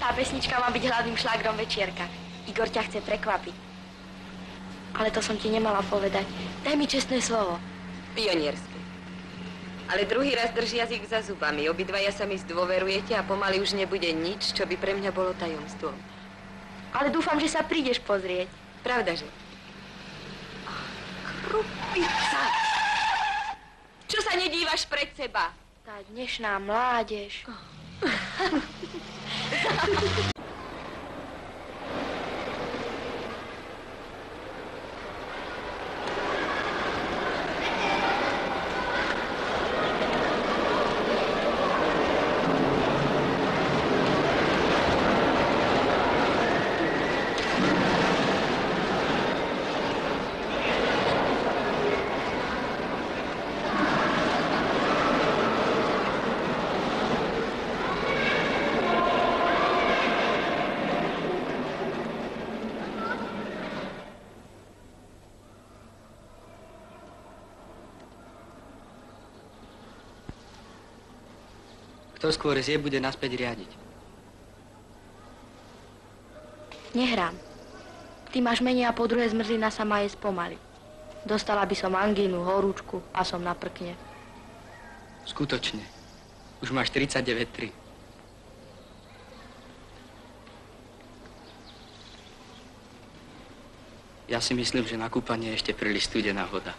Tá pesnička má byť hlavným šlágrom večierka. Igor ťa chce prekvapiť. Ale to som ti nemala povedať. Daj mi čestné slovo. Pionierské. Ale druhý raz drž jazyk za zubami. Obidvaja sa mi zdôverujete a pomaly už nebude nič, čo by pre mňa bolo tajomstvom. Ale dúfam, že sa prídeš pozrieť. Pravda, že? Krupica! Čo sa nedívaš pred seba? Tá dnešná mládež. Kto skôr zje, bude naspäť riadiť. Nehrám. Ty máš menej a po druhé zmrzlina sa má jesť pomaly. Dostala by som angínu, horúčku a som na prkne. Skutočne. Už máš 39,3. Ja si myslím, že na kúpanie je ešte príliš studená voda.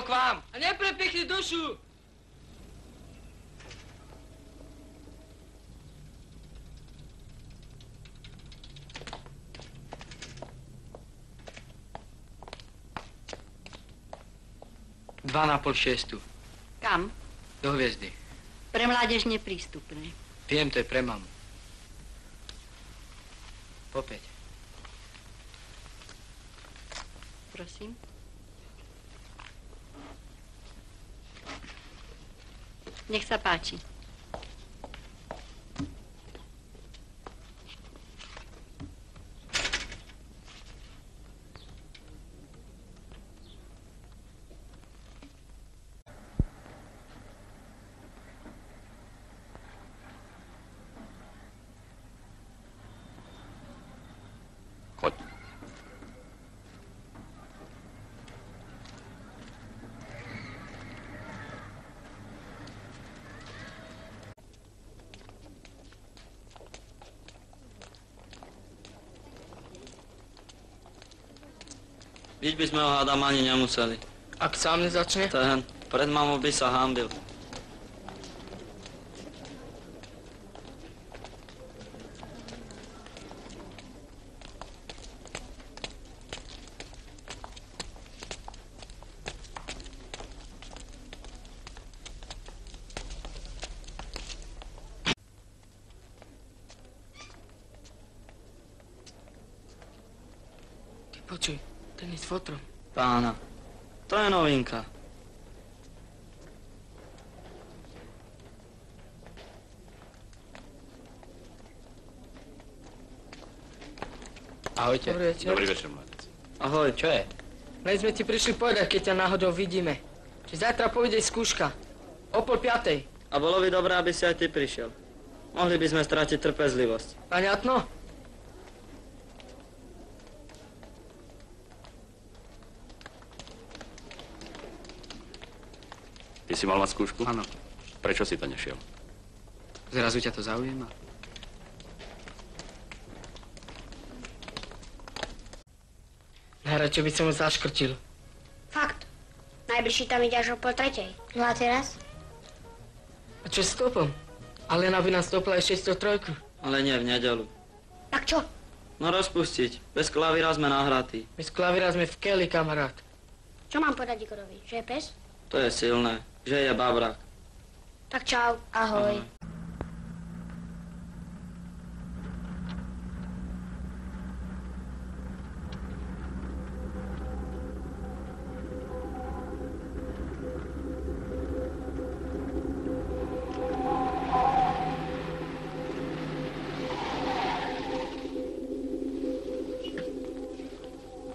K vám. A neprepichli dušu. Dva na pol šiestu. Kam? Do Hviezdy. Pre mládež neprístupné. Viem, to je pre mamu. Po 5. Prosím. Nech sa páči. Choď. Byť by sme ho hádam ani nemuseli. Ak sám nezačne? Ten, pred mamou by sa hanbil. Ty počuj. Ten je s fotrom. Pána, to je novinka. Ahojte. Dobrý večer. Dobrý večer, mladec. Ahoj. Čo je? Len sme ti prišli povedať, keď ťa náhodou vidíme. Že zajtra povede skúška. O 4:30. A bolo by dobré, aby si aj ty prišiel. Mohli by sme stratiť trpezlivosť. Paňatno? Ty si mal mať skúšku? Áno. Prečo si to nešiel? Zrazu ťa to zaujíma? Najradšej by som ho zaškrtil. Fakt. Najbližší tam ide až o 2:30. No a teraz? A čo s stopom? Alena by nám stopla ešte 103. Ale nie v nedeľu. Tak čo? No rozpustiť. Bez klavíra sme nahratí. Bez klavíra sme v keli, kamarát. Čo mám podať Igorovi? Že je pes? To je silné. Že je babrak. Tak čau. Ahoj.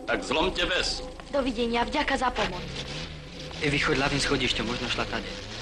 Tak zlomte ves. Dovidenia, vďaka za pomoc. Evi, choď ľavým schodišťom, možno šla tade.